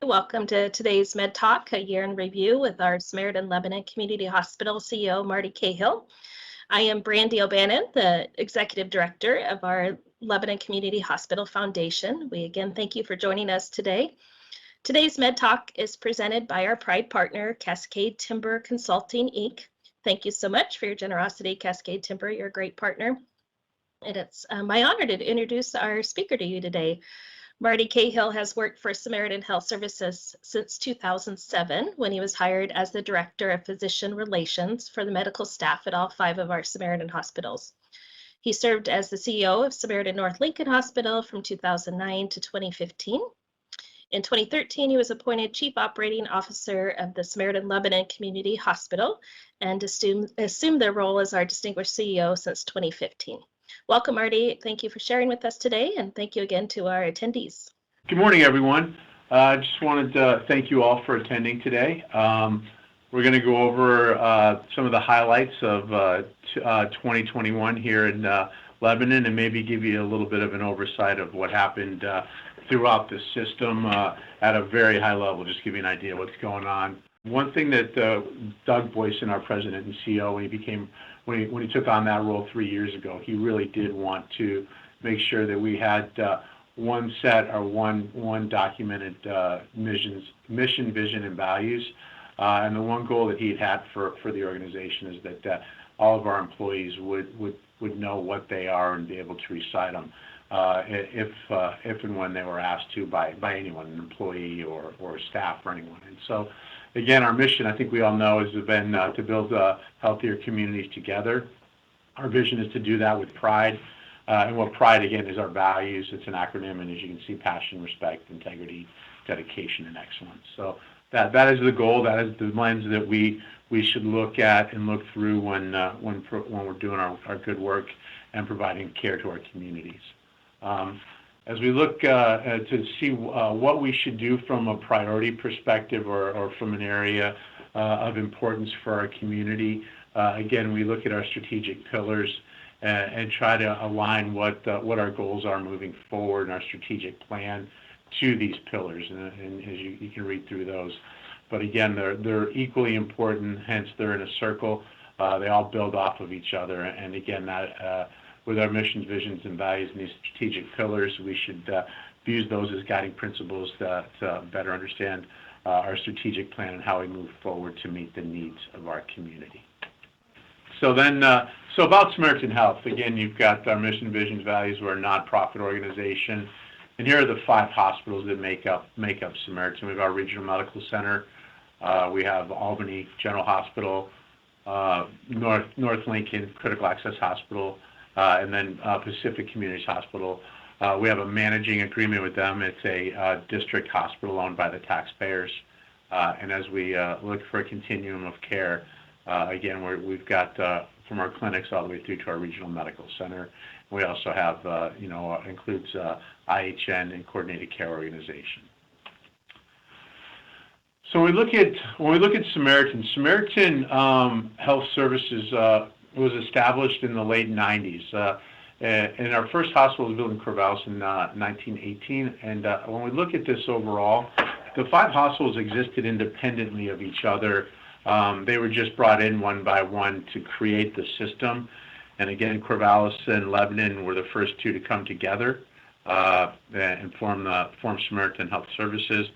Welcome to today's Med Talk, a year in review with our Samaritan Lebanon Community Hospital CEO Marty Cahill. I am Brandy O'Bannon, the Executive Director of our Lebanon Community Hospital Foundation. We again thank you for joining us today. Today's Med Talk is presented by our Pride partner, Cascade Timber Consulting, Inc. Thank you so much for your generosity, Cascade Timber. You're a great partner. And it's my honor to introduce our speaker to you today. Marty Cahill has worked for Samaritan Health Services since 2007 when he was hired as the Director of Physician Relations for the medical staff at all 5 of our Samaritan hospitals. He served as the CEO of Samaritan North Lincoln Hospital from 2009 to 2015. In 2013, he was appointed Chief Operating Officer of the Samaritan Lebanon Community Hospital and assumed the role as our distinguished CEO since 2015. Welcome, Marty. Thank you for sharing with us today, and thank you again to our attendees. Good morning, everyone. I just wanted to thank you all for attending today. We're going to go over some of the highlights of 2021 here in Lebanon and maybe give you a little bit of an oversight of what happened throughout the system at a very high level, just give you an idea of what's going on. One thing that Doug Boyson, our president and CEO, when he took on that role 3 years ago, he really did want to make sure that we had one set or one documented mission, vision, and values. And the one goal that he had for the organization is that all of our employees would know what they are and be able to recite them if and when they were asked to by anyone, an employee or staff or anyone. And so, again, our mission, I think we all know, has been to build healthier communities together. Our vision is to do that with pride. And what pride, again, is our values. It's an acronym, and as you can see, passion, respect, integrity, dedication, and excellence. So that is the goal. That is the lens that we should look at and look through when we're doing our good work and providing care to our communities. As we look to see what we should do from a priority perspective or from an area of importance for our community, again, we look at our strategic pillars and try to align what our goals are moving forward in our strategic plan to these pillars. And as you can read through those. But again, they're equally important, hence they're in a circle. They all build off of each other. And again, that with our missions, visions, and values and these strategic pillars, we should use those as guiding principles to better understand our strategic plan and how we move forward to meet the needs of our community. So about Samaritan Health, again, you've got our mission, visions, values. We're a nonprofit organization, and here are the 5 hospitals that make up Samaritan. We have our regional medical center. We have Albany General Hospital, North Lincoln Critical Access Hospital, and then Pacific Communities Hospital. We have a managing agreement with them. It's a district hospital owned by the taxpayers. And as we look for a continuum of care, again, we've got from our clinics all the way through to our regional medical center. We also have, includes IHN and coordinated care organization. So when we look at Samaritan Health Services was established in the late 90s. And our first hospital was built in Corvallis in 1918. And when we look at this overall, the 5 hospitals existed independently of each other. They were just brought in one by one to create the system. And again, Corvallis and Lebanon were the first 2 to come together and form Samaritan Health Services.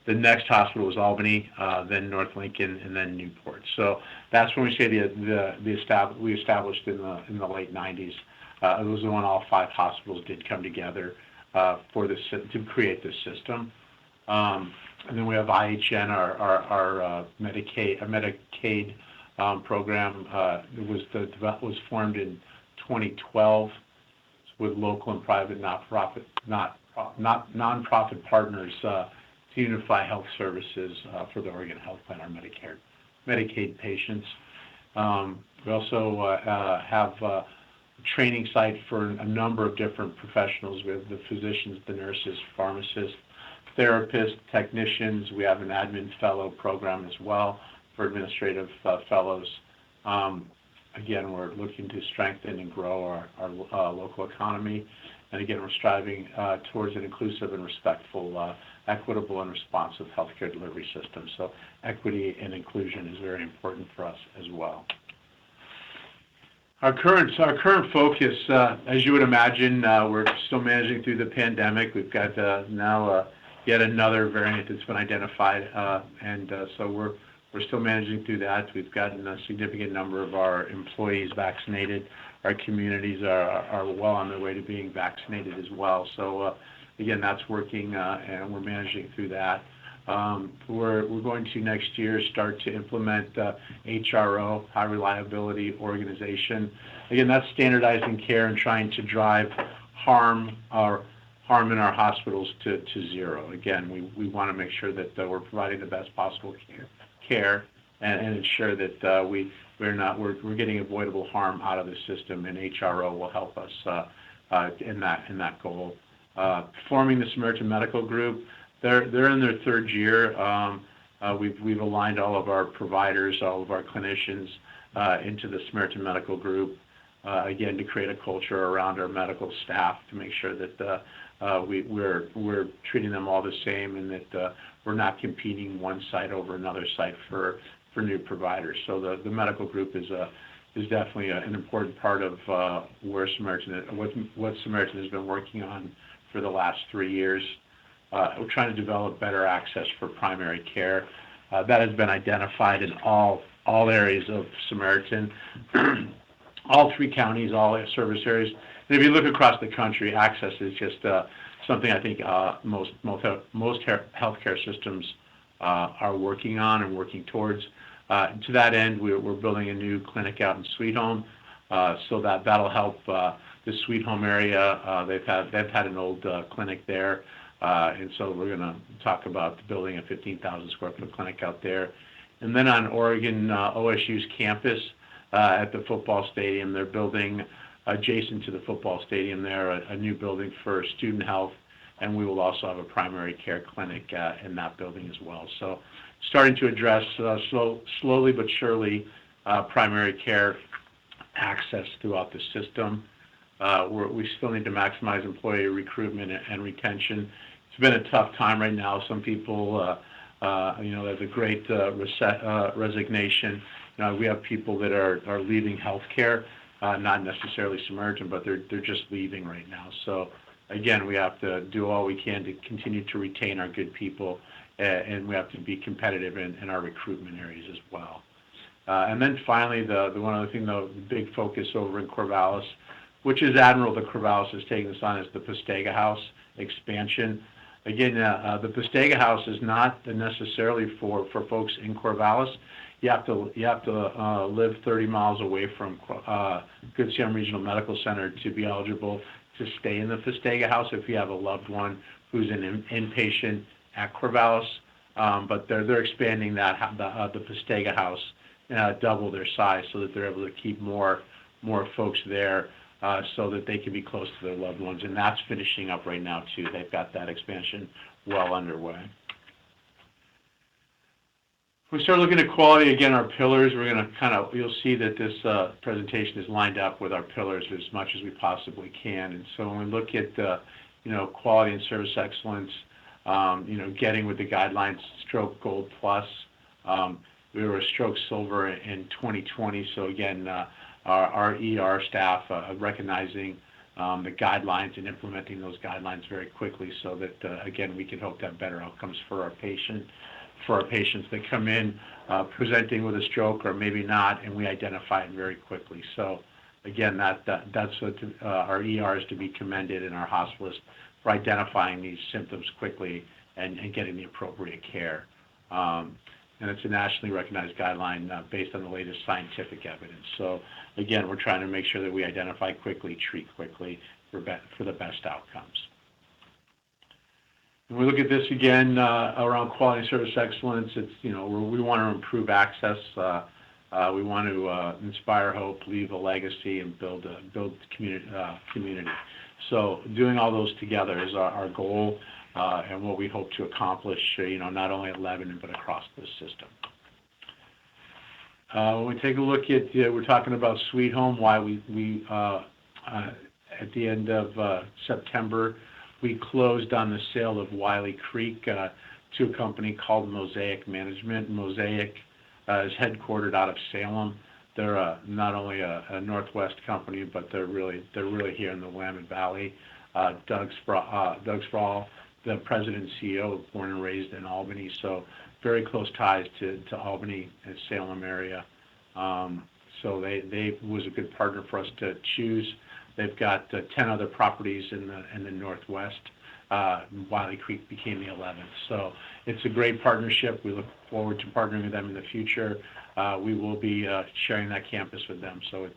The next hospital was Albany, then North Lincoln, and then Newport. So that's when we say we established in the late 90s. It was when all 5 hospitals did come together to create this system. And then we have IHN, our Medicaid program. It was formed in 2012 with local and private nonprofit partners to unify health services for the Oregon Health Plan, our Medicaid patients. We also have a training site for a number of different professionals. We have the physicians, the nurses, pharmacists, therapists, technicians. We have an admin fellow program as well for administrative fellows. Again, we're looking to strengthen and grow our local economy. And again, we're striving towards an inclusive and respectful equitable and responsive healthcare delivery system. So equity and inclusion is very important for us as well. Our current focus, as you would imagine, we're still managing through the pandemic. We've got now yet another variant that's been identified, so we're still managing through that. We've gotten a significant number of our employees vaccinated. Our communities are well on their way to being vaccinated as well. So again, that's working, and we're managing through that. We're going to next year start to implement HRO, high reliability organization. Again, that's standardizing care and trying to drive harm in our hospitals to zero. Again, we want to make sure that we're providing the best possible care and ensure that we're getting avoidable harm out of the system, and HRO will help us in that goal. Forming the Samaritan Medical Group, they're in their third year. We've aligned all of our providers, all of our clinicians into the Samaritan Medical Group, again, to create a culture around our medical staff to make sure that we're treating them all the same, and that we're not competing one site over another site for new providers. So the medical group is definitely an important part of what Samaritan has been working on for the last 3 years. We're trying to develop better access for primary care. That has been identified in all areas of Samaritan, all 3 counties, all service areas. And if you look across the country, access is just something I think most healthcare systems are working on and working towards. To that end, we're building a new clinic out in Sweet Home, so that'll help the Sweet Home area. They've had an old clinic there, and so we're going to talk about building a 15,000 square foot clinic out there. And then on Oregon OSU's campus at the football stadium, they're building adjacent to the football stadium there a new building for student health, and we will also have a primary care clinic in that building as well. So starting to address slowly but surely primary care access throughout the system. We still need to maximize employee recruitment and retention. It's been a tough time right now. Some people, there's a great resignation. We have people that are leaving healthcare, not necessarily Samaritan, but they're just leaving right now. So again, we have to do all we can to continue to retain our good people, and we have to be competitive in our recruitment areas as well. And then finally, the one other thing, the big focus over in Corvallis, which is admirable that Corvallis is taking this on, is the Pastega House expansion. Again, the Pastega House is not necessarily for folks in Corvallis. You have to live 30 miles away from Good Sam Regional Medical Center to be eligible to stay in the Pastega House if you have a loved one who's an inpatient at Corvallis. But they're expanding the Pastega House, double their size, so that they're able to keep more folks there, so that they can be close to their loved ones. And that's finishing up right now too. They've got that expansion well underway. If we start looking at quality, again, our pillars, we're going to you'll see that this presentation is lined up with our pillars as much as we possibly can. And so when we look at quality and service excellence, getting with the guidelines, Stroke Gold Plus. We were a Stroke Silver in 2020. So again, our ER staff recognizing the guidelines and implementing those guidelines very quickly, so that again, we can hope to have better outcomes for our patients that come in presenting with a stroke or maybe not, and we identify it very quickly. So again, that's what our ER is to be commended, and our hospitalists for identifying these symptoms quickly and getting the appropriate care. And it's a nationally recognized guideline based on the latest scientific evidence. So again, we're trying to make sure that we identify quickly, treat quickly for the best outcomes. When we look at this again around quality and service excellence, it's we want to improve access. We want to inspire hope, leave a legacy, and build community. So doing all those together is our goal, and what we hope to accomplish, not only at Lebanon but across the system. When we take a look at, we're talking about Sweet Home, why we at the end of September, we closed on the sale of Wiley Creek to a company called Mosaic Management. Mosaic is headquartered out of Salem. They're not only a Northwest company, but they're really here in the Willamette Valley. Doug Sproul, the president and CEO, born and raised in Albany, so very close ties to Albany and Salem area. So they was a good partner for us to choose. They've got 10 other properties in the Northwest. Wiley Creek became the 11th. So it's a great partnership. We look forward to partnering with them in the future. We will be sharing that campus with them. So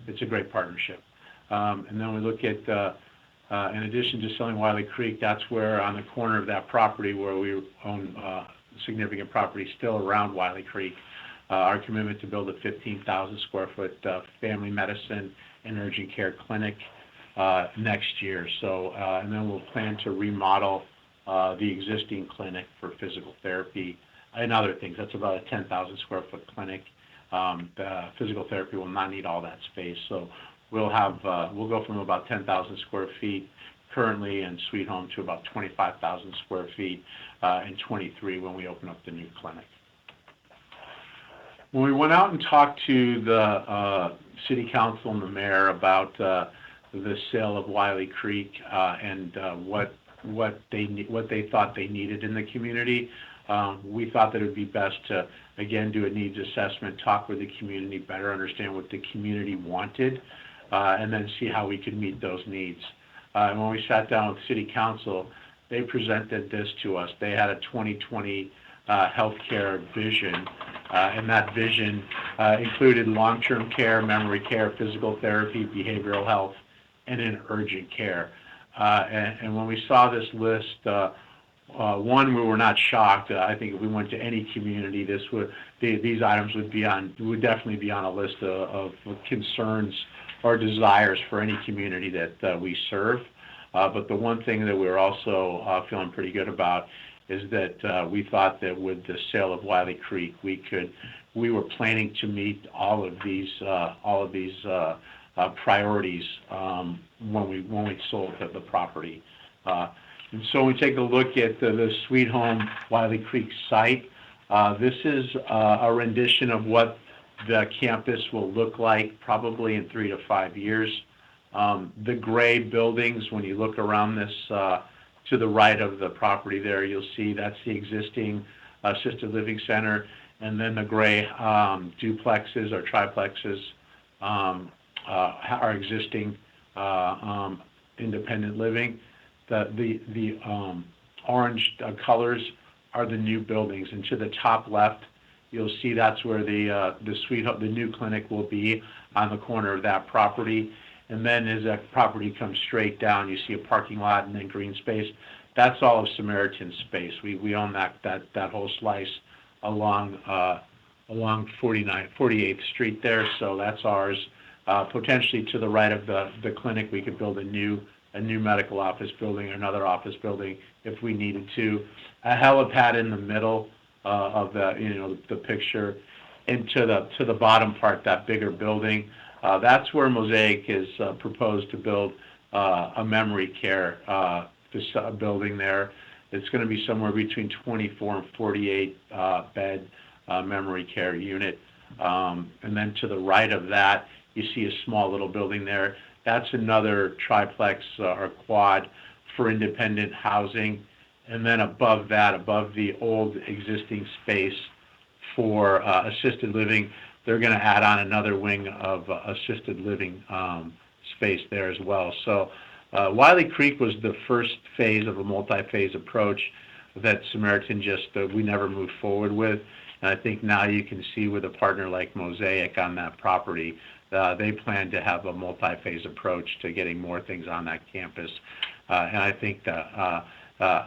it's a great partnership. And then we look at, in addition to selling Wiley Creek, that's where on the corner of that property where we own significant property still around Wiley Creek, our commitment to build a 15,000 square foot family medicine and urgent care clinic next year. So, and then we'll plan to remodel the existing clinic for physical therapy and other things. That's about a 10,000 square foot clinic. The physical therapy will not need all that space. So we'll go from about 10,000 square feet currently in Sweet Home to about 25,000 square feet in 23 when we open up the new clinic. When we went out and talked to the city council and the mayor about the sale of Wiley Creek and what they thought they needed in the community, we thought that it would be best to again do a needs assessment, talk with the community, better understand what the community wanted, and then see how we could meet those needs. And when we sat down with city council, they presented this to us. They had a 2020 healthcare vision, and that vision included long-term care, memory care, physical therapy, behavioral health, and in urgent care. And when we saw this list, one, we were not shocked. I think if we went to any community, these items would definitely be on a list of concerns or desires for any community that we serve. But the one thing that we're also feeling pretty good about is that we thought that with the sale of Wiley Creek, we were planning to meet all of these priorities when we sold the property. And so when we take a look at the Sweet Home Wiley Creek site, this is a rendition of what the campus will look like probably in 3 to 5 years. The gray buildings, when you look around this to the right of the property there, you'll see that's the existing assisted living center, and then the gray duplexes or triplexes are existing independent living. The orange colors are the new buildings, and to the top left, you'll see that's where the new clinic will be on the corner of that property. And then as that property comes straight down, you see a parking lot and then green space. That's all of Samaritan space. We own that whole slice along 48th Street there, so that's ours. Potentially to the right of the clinic, we could build a new medical office building, another office building if we needed to. A helipad in the middle of the picture, and to the bottom part, that bigger building. That's where Mosaic is proposed to build a memory care building there. It's going to be somewhere between 24 and 48 bed memory care unit. And then to the right of that, you see a small little building there. That's another triplex or quad for independent housing. And then above that, above the old existing space for assisted living, they're going to add on another wing of assisted living space there as well. So Wiley Creek was the first phase of a multi-phase approach that Samaritan we never moved forward with. And I think now you can see with a partner like Mosaic on that property, they plan to have a multi-phase approach to getting more things on that campus. And I think that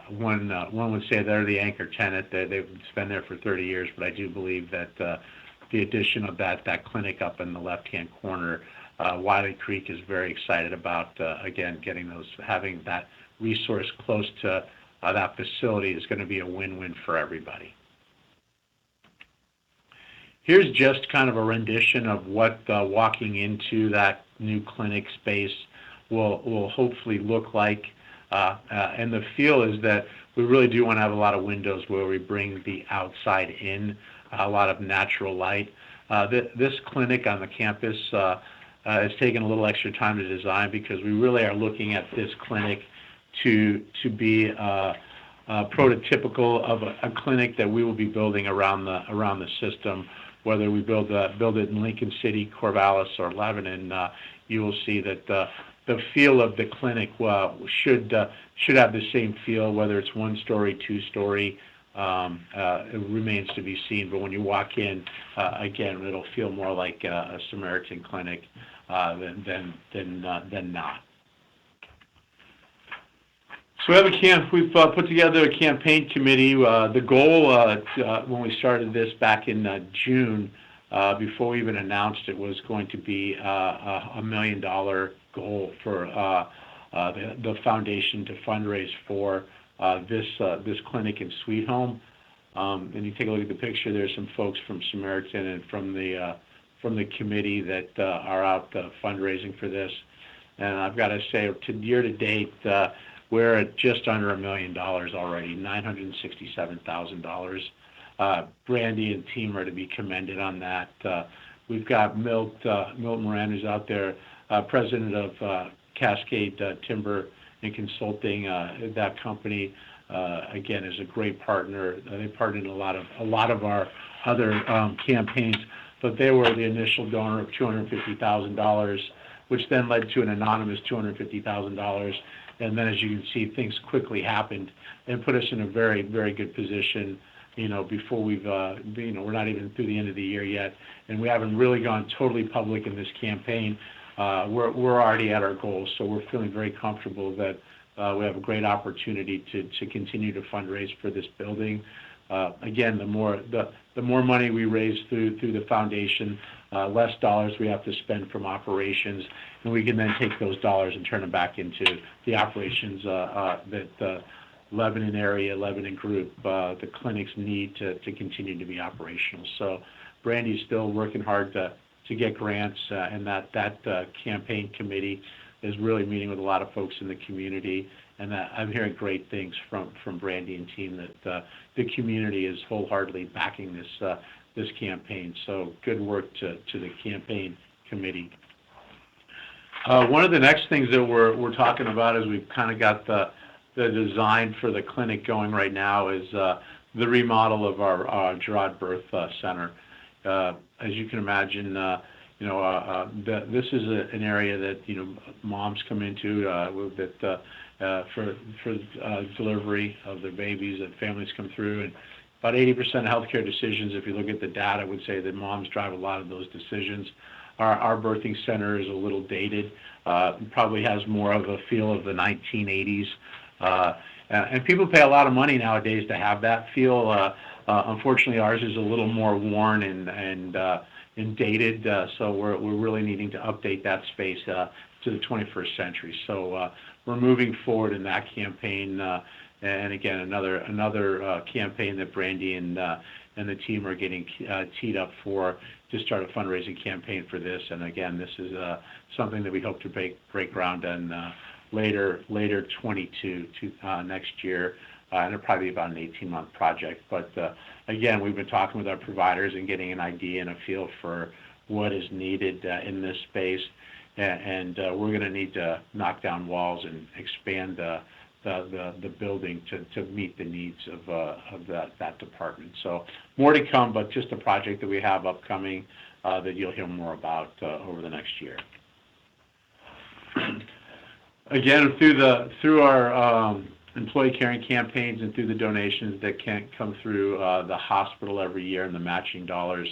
one would say they're the anchor tenant. They've been there for 30 years, but I do believe that the addition of that clinic up in the left-hand corner, Wiley Creek is very excited about, again, having that resource close to that facility is going to be a win-win for everybody. Here's just kind of a rendition of what walking into that new clinic space will hopefully look like. And the feel is that we really do want to have a lot of windows where we bring the outside in, a lot of natural light. This clinic on the campus has taken a little extra time to design because we really are looking at this clinic to be prototypical of a clinic that we will be building around the system. Whether we build it in Lincoln City, Corvallis, or Lebanon, you will see that the feel of the clinic should have the same feel, whether it's 1-story, 2-story. It remains to be seen. But when you walk in, again, it'll feel more like a Samaritan clinic than not. So we've put together a campaign committee. The goal when we started this back in June, before we even announced it, was going to be a $1 million goal for the foundation to fundraise for this clinic and suite home. And you take a look at the picture. There's some folks from Samaritan and from the committee that are out fundraising for this. And I've got to say, year to date, we're at just under $1 million already, $967,000. Brandy and team are to be commended on that. We've got Milton Moran, who's out there, president of Cascade Timber and Consulting. That company, again, is a great partner. They partnered in a lot of our other campaigns, but they were the initial donor of $250,000, which then led to an anonymous $250,000. And then, as you can see, things quickly happened and put us in a very, very good position. Before we're not even through the end of the year yet, and we haven't really gone totally public in this campaign. We're already at our goals, so we're feeling very comfortable that we have a great opportunity to continue to fundraise for this building. Again, the more money we raise through the foundation, less dollars we have to spend from operations, and we can then take those dollars and turn them back into the operations that the Lebanon area, Lebanon group, the clinics need to continue to be operational. So Brandy's still working hard to get grants, and that campaign committee is really meeting with a lot of folks in the community. And I'm hearing great things from Brandy and team that the community is wholeheartedly backing this campaign. So good work to the campaign committee. One of the next things that we're talking about is we've kind of got the design for the clinic going right now is the remodel of our Girod Birth Center. As you can imagine, this is an area that moms come into for delivery of their babies, that families come through, and about 80% of healthcare decisions, if you look at the data, would say that moms drive a lot of those decisions. Our birthing center is a little dated, probably has more of a feel of the 1980s, and people pay a lot of money nowadays to have that feel. Unfortunately, ours is a little more worn and dated, so we're really needing to update that space to the 21st century. So we're moving forward in that campaign, and again, another campaign that Brandy and the team are getting teed up for to start a fundraising campaign for this. And again, this is something that we hope to break ground on later 22 next year. And it'll probably be about an 18-month project. But again, we've been talking with our providers and getting an idea and a feel for what is needed in this space. And we're going to need to knock down walls and expand the building to meet the needs of that department. So more to come, but just a project that we have upcoming that you'll hear more about over the next year. Again, through our employee caring campaigns and through the donations that can come through the hospital every year and the matching dollars,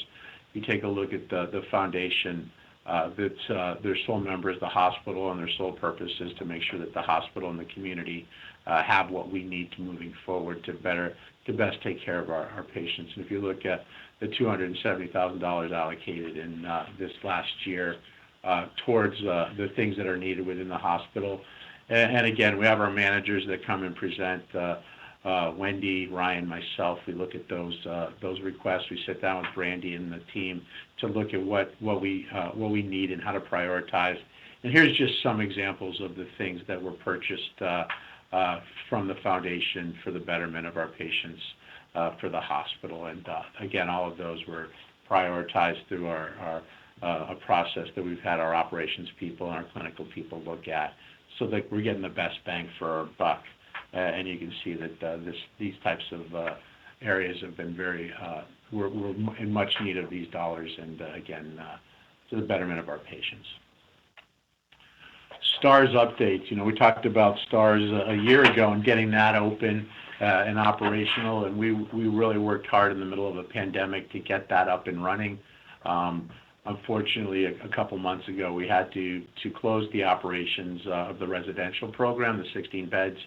you take a look at the foundation. Their sole member is the hospital, and their sole purpose is to make sure that the hospital and the community have what we need to moving forward to best take care of our patients. And if you look at the $270,000 allocated in this last year towards the things that are needed within the hospital. And again, we have our managers that come and present. Wendy, Ryan, myself, we look at those requests. We sit down with Brandy and the team to look at what we need and how to prioritize. And here's just some examples of the things that were purchased from the foundation for the betterment of our patients for the hospital. And again, all of those were prioritized through a process that we've had our operations people and our clinical people look at, so that we're getting the best bang for our buck. And you can see that these types of areas have been we're in much need of these dollars, and again, to the betterment of our patients. STARS updates. We talked about STARS a year ago and getting that open and operational, and we really worked hard in the middle of a pandemic to get that up and running. Unfortunately, a couple months ago, we had to close the operations of the residential program, the 16 beds,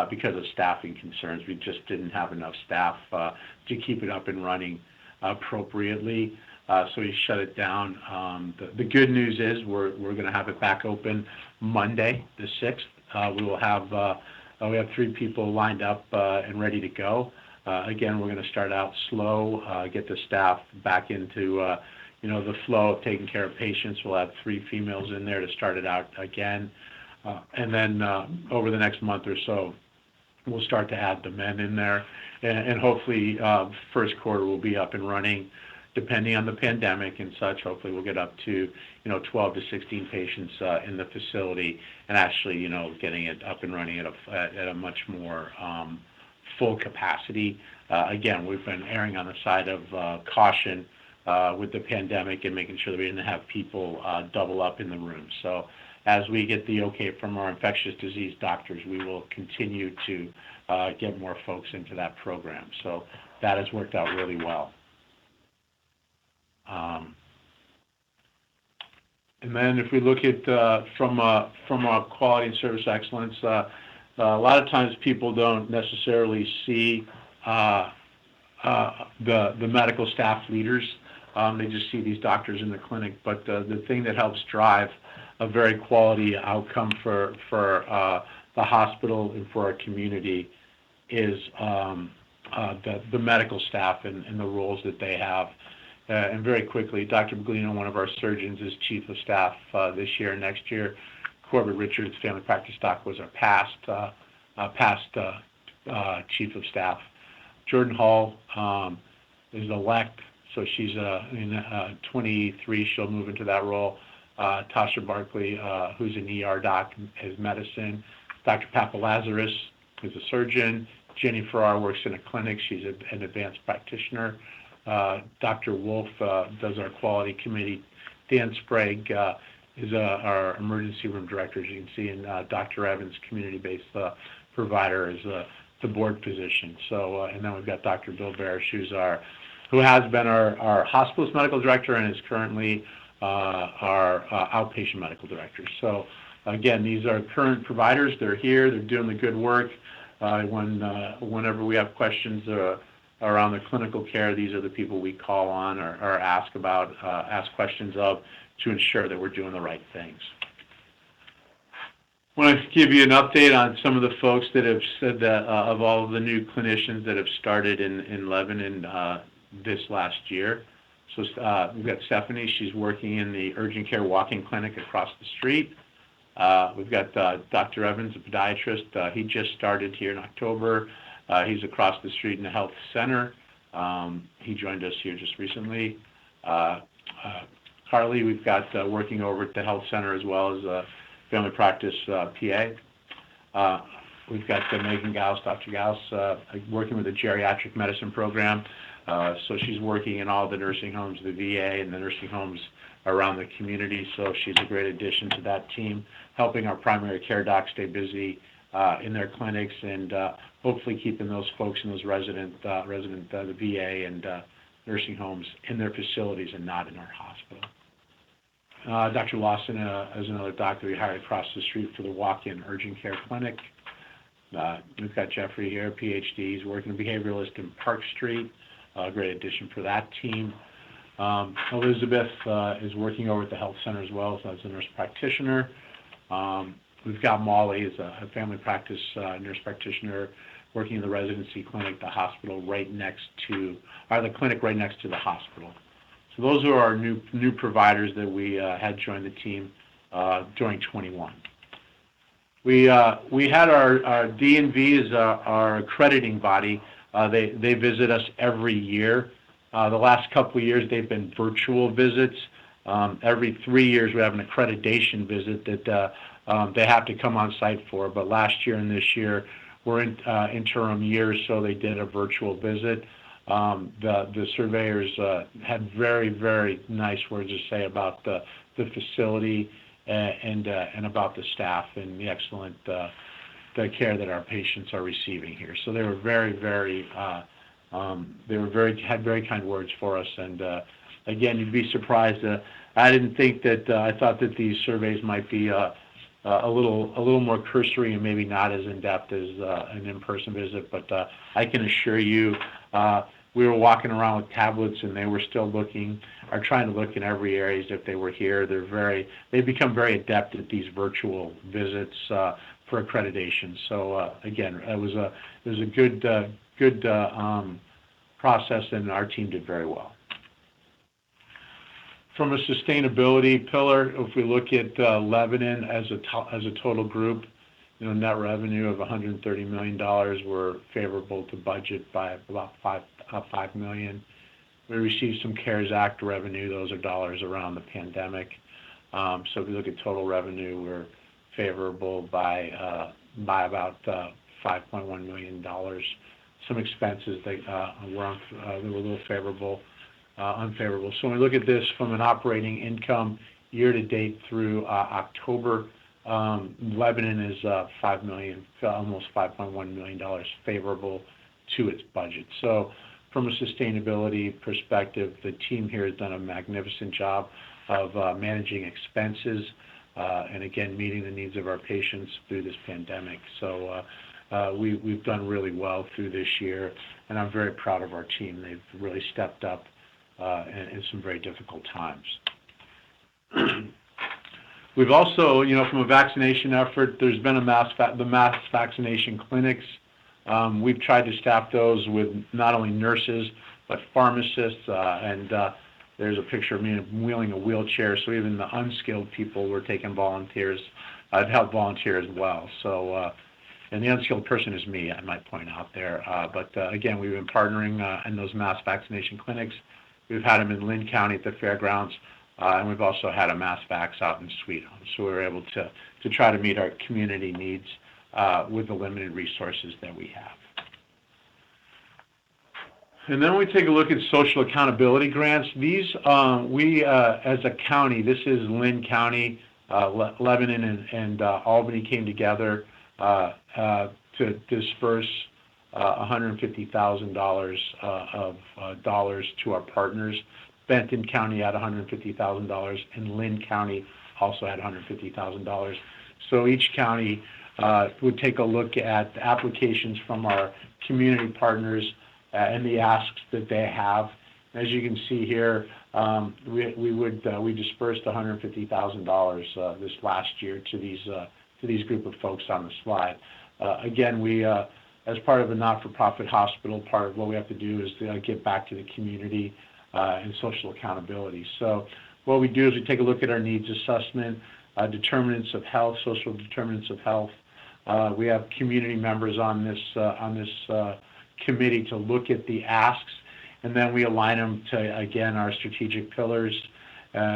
because of staffing concerns. We just didn't have enough staff to keep it up and running appropriately, so we shut it down. The good news is we're going to have it back open Monday, the 6th. We have 3 people lined up and ready to go. Again, we're going to start out slow, get the staff back into the flow of taking care of patients. We'll have 3 females in there to start it out again. And then over the next month or so, we'll start to add the men in there. And hopefully first quarter will be up and running, depending on the pandemic and such. Hopefully we'll get up to 12 to 16 patients in the facility, and actually getting it up and running at a much more full capacity. Again, we've been erring on the side of caution with the pandemic and making sure that we didn't have people double up in the room. So as we get the okay from our infectious disease doctors, we will continue to get more folks into that program. So that has worked out really well. And then if we look at from a quality and service excellence, a lot of times people don't necessarily see the medical staff leaders. They just see these doctors in the clinic. But the thing that helps drive a very quality outcome for the hospital and for our community is the medical staff and the roles that they have. And very quickly, Dr. Baglino, one of our surgeons, is chief of staff this year and next year. Corbett Richards, family practice doc, was our past chief of staff. Jordan Hall is elect, so she's in 23. She'll move into that role. Tasha Barkley, who's an ER doc, is medicine. Dr. Papalazarus is a surgeon. Jenny Farrar works in a clinic. She's an advanced practitioner. Dr. Wolf does our quality committee. Dan Sprague is our emergency room director, as you can see, and Dr. Evans, community-based provider, is the board position. So, and then we've got Dr. Bill Barish, who has been our hospice medical director and is currently our outpatient medical director. So, again, these are current providers. They're here. They're doing the good work. Whenever we have questions around the clinical care, these are the people we call on or ask questions of, to ensure that we're doing the right things. I want to give you an update on some of the folks that have said that of all of the new clinicians that have started in Lebanon this last year. So we've got Stefanie. She's working in the urgent care walk-in clinic across the street. We've got Dr. Evans, a podiatrist. He just started here in October. He's across the street in the health center. He joined us here just recently. Karlei, we've got working over at the health center as well as a family practice PA. We've got Megan Gause, Dr. Gause, working with the geriatric medicine program. So she's working in all the nursing homes, the VA, and the nursing homes around the community. So she's a great addition to that team, helping our primary care docs stay busy in their clinics, and hopefully keeping those folks and those the VA and nursing homes in their facilities and not in our hospital. Dr. Lawson is another doctor we hired across the street for the walk-in urgent care clinic. We've got Jeffrey here, PhD. He's working behavioralist in Park Street. A great addition for that team. Elizabeth is working over at the health center as well as a nurse practitioner. We've got Molly as a family practice nurse practitioner working in the residency clinic, the hospital right next to, or the clinic right next to the hospital. So those are our new providers that we had join the team during 21. We had our D&V as our accrediting body. They visit us every year. The last couple of years they've been virtual visits. Every 3 years we have an accreditation visit that they have to come on site for. But last year and this year we're in interim years, so they did a virtual visit. The surveyors had very nice words to say about the facility and about the staff and the excellent the care that our patients are receiving here. So they were had very kind words for us. And again, you'd be surprised. I didn't think that. I thought that these surveys might be a little more cursory and maybe not as in depth as an in-person visit. But I can assure you, we were walking around with tablets and they were still looking, or trying to look in every area as if they were here. They've become very adept at these virtual visits for accreditation. So again, it was a good process, and our team did very well. From a sustainability pillar, if we look at Lebanon as a total group, net revenue of $130 million. We're favorable to budget by about $5 million. We received some CARES Act revenue. Those are dollars around the pandemic. So if we look at total revenue, we're favorable by about $5.1 million. Some expenses they were a little unfavorable. So when we look at this from an operating income year to date through October, Lebanon is $5 million, almost $5.1 million favorable to its budget. So from a sustainability perspective, the team here has done a magnificent job of managing expenses and again meeting the needs of our patients through this pandemic. So we've done really well through this year, and I'm very proud of our team. They've really stepped up in some very difficult times. We've also, from a vaccination effort, there's been the mass vaccination clinics. We've tried to staff those with not only nurses, but pharmacists, and there's a picture of me wheeling a wheelchair, so even the unskilled people were taking volunteers. I'd help volunteer as well. So, and the unskilled person is me, I might point out there. But again, we've been partnering in those mass vaccination clinics. We've had them in Lynn County at the fairgrounds, and we've also had a mass vax out in Sweet Home. So we're able to try to meet our community needs with the limited resources that we have. And then we take a look at social accountability grants. These, as a county, this is Lynn County, Lebanon and Albany came together to disperse $150,000 of dollars to our partners. Benton County had $150,000, and Lynn County also had $150,000. So each county would take a look at the applications from our community partners and the asks that they have. As you can see here, we dispersed $150,000 this last year to these group of folks on the slide. Again, we as part of a not-for-profit hospital, part of what we have to do is to give back to the community and social accountability. So what we do is we take a look at our needs assessment, determinants of health, social determinants of health. We have community members on this committee to look at the asks, and then we align them to, again, our strategic pillars,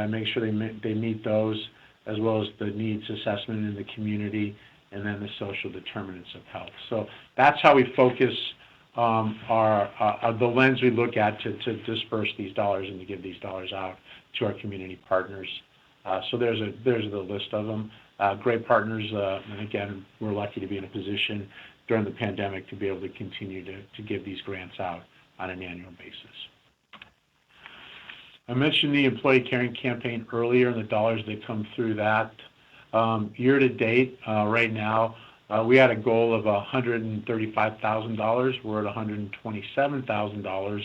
make sure they meet those, as well as the needs assessment in the community, and then the social determinants of health. So that's how we focus the lens we look at to disperse these dollars and to give these dollars out to our community partners. So there's the list of them. Great partners, and again, we're lucky to be in a position during the pandemic to be able to continue to give these grants out on an annual basis. I mentioned the Employee Caring Campaign earlier and the dollars that come through that. Year to date, right now, we had a goal of $135,000. We're at $127,000.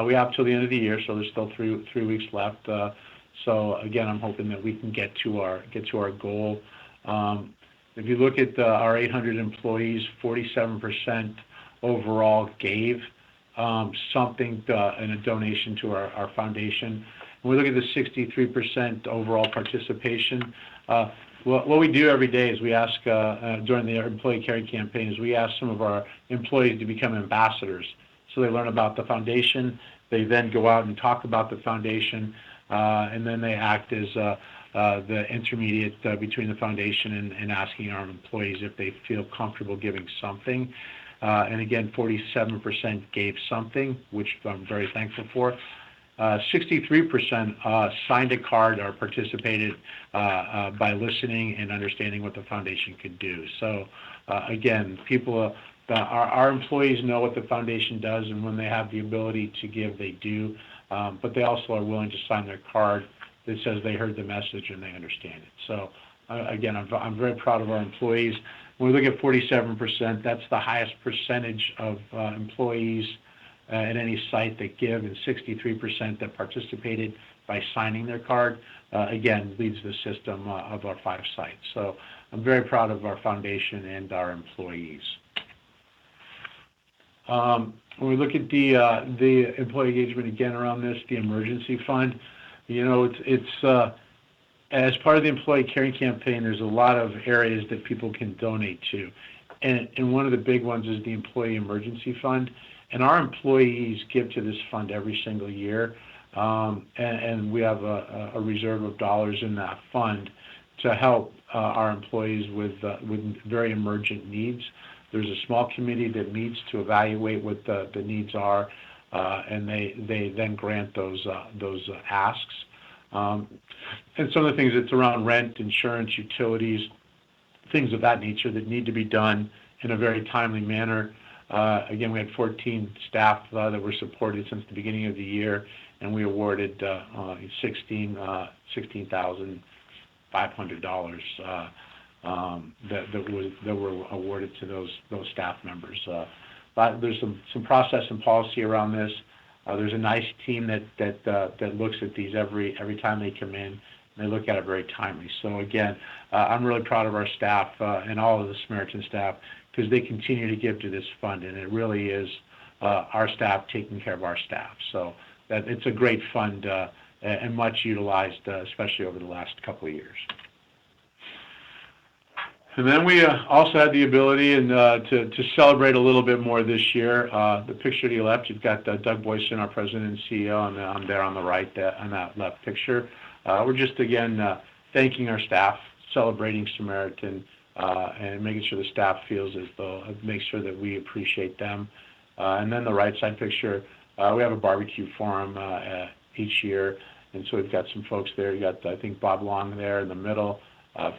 We have till the end of the year, so there's still three weeks left. So again, I'm hoping that we can get to our goal. If you look at our 800 employees, 47% overall gave something in a donation to our foundation. When we look at the 63% overall participation, What we do every day is we ask, during the employee caring campaign, is we ask some of our employees to become ambassadors. So they learn about the foundation, they then go out and talk about the foundation, and then they act as the intermediate between the foundation and asking our employees if they feel comfortable giving something. And again, 47% gave something, which I'm very thankful for. 63% signed a card or participated by listening and understanding what the foundation could do. So again, people, our employees know what the foundation does, and when they have the ability to give, they do. But they also are willing to sign their card that says they heard the message and they understand it. So again, I'm very proud of our employees. When we look at 47%, that's the highest percentage of employees at any site that give, and 63% that participated by signing their card, again, leads the system of our 5 sites. So I'm very proud of our foundation and our employees. When we look at the employee engagement again around this, the emergency fund, you know, it's as part of the employee caring campaign, there's a lot of areas that people can donate to. And one of the big ones is the employee emergency fund. And our employees give to this fund every single year. And we have a reserve of dollars in that fund to help our employees with very emergent needs. There's a small committee that meets to evaluate what the needs are, and they then grant those asks. And some of the things that's around rent, insurance, utilities, things of that nature that need to be done in a very timely manner. Again, we had 14 staff that were supported since the beginning of the year, and we awarded $16,500 that were awarded to those staff members. But there's some process and policy around this. There's a nice team that looks at these every time they come in, and they look at it very timely. So again, I'm really proud of our staff and all of the Samaritan staff, because they continue to give to this fund, and it really is our staff taking care of our staff. So that it's a great fund and much utilized, especially over the last couple of years. And then we also had the ability to celebrate a little bit more this year. The picture to your left, you've got Doug Boyson, our president and CEO, and I'm there on the right, on that left picture. We're just, again, thanking our staff, celebrating Samaritan, and making sure the staff feels as though, make sure that we appreciate them. And then the right side picture, we have a barbecue for them each year, and so we've got some folks there. You got, I think, Bob Long there in the middle.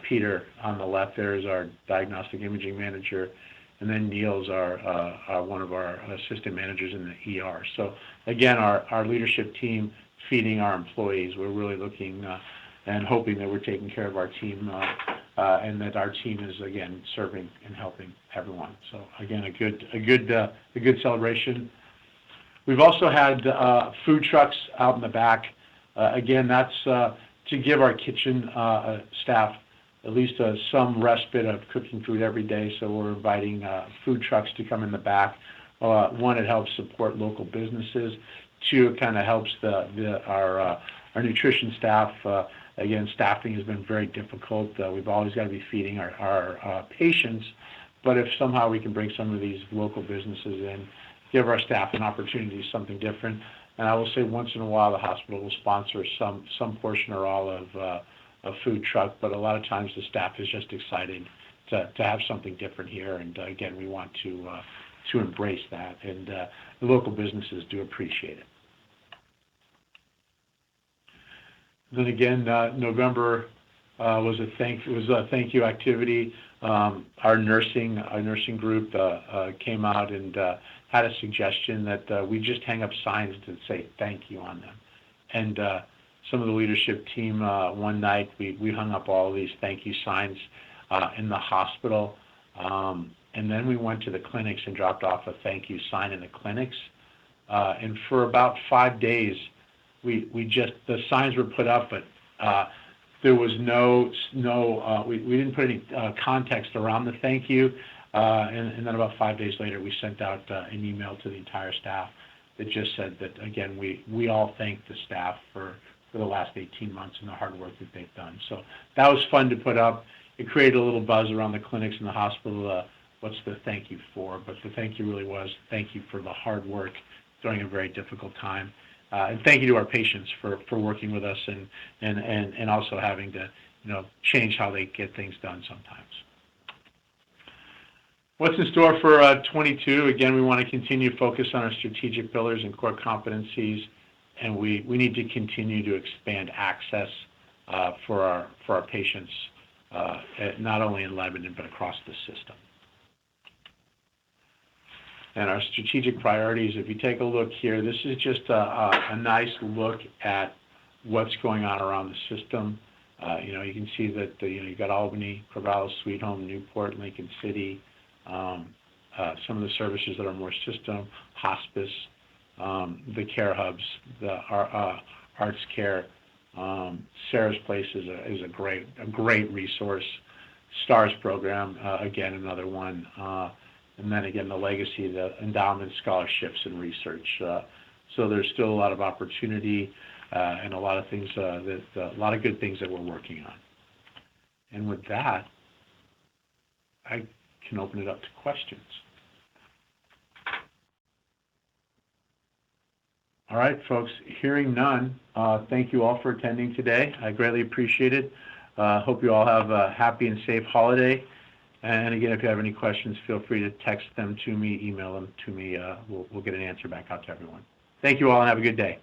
Peter on the left there is our diagnostic imaging manager, and then Neil's one of our assistant managers in the ER. So again, our leadership team feeding our employees. We're really looking and hoping that we're taking care of our team, and that our team is, again, serving and helping everyone. So again, a good celebration. We've also had food trucks out in the back. Again, that's to give our kitchen staff at least some respite of cooking food every day. So we're inviting food trucks to come in the back. One, it helps support local businesses. Two, it kind of helps our nutrition staff. Again, staffing has been very difficult. We've always got to be feeding our patients, but if somehow we can bring some of these local businesses in, give our staff an opportunity to do something different. And I will say once in a while the hospital will sponsor some portion or all of a food truck, but a lot of times the staff is just excited to have something different here. And again, we want to embrace that, and the local businesses do appreciate it. Then again, November was a thank you activity. Our nursing group came out and had a suggestion that we just hang up signs to say thank you on them. And some of the leadership team, one night, we hung up all of these thank you signs in the hospital. And then we went to the clinics and dropped off a thank you sign in the clinics. And for about 5 days, the signs were put up, but there was we didn't put any context around the thank you. And then about 5 days later, we sent out an email to the entire staff that just said that, again, we all thank the staff for the last 18 months and the hard work that they've done. So that was fun to put up. it created a little buzz around the clinics and the hospital. What's the thank you for? But the thank you really was thank you for the hard work during a very difficult time. And thank you to our patients for working with us and also having to, change how they get things done sometimes. What's in store for 22? Again, we want to continue to focus on our strategic pillars and core competencies, and we need to continue to expand access for our patients, not only in Lebanon but across the system. And our strategic priorities, if you take a look here, this is just a nice look at what's going on around the system. You can see that you've got Albany, Corvallis, Sweet Home, Newport, Lincoln City, some of the services that are more system, hospice, the care hubs, the arts care. Sarah's Place is a great resource. STARS program, again, another one. And then again, the legacy, the endowment, scholarships, and research. So there's still a lot of opportunity and a lot of things a lot of good things that we're working on. And with that, I can open it up to questions. All right, folks, hearing none, thank you all for attending today. I greatly appreciate it. Hope you all have a happy and safe holiday. And again, if you have any questions, feel free to text them to me, email them to me. We'll get an answer back out to everyone. Thank you all and have a good day.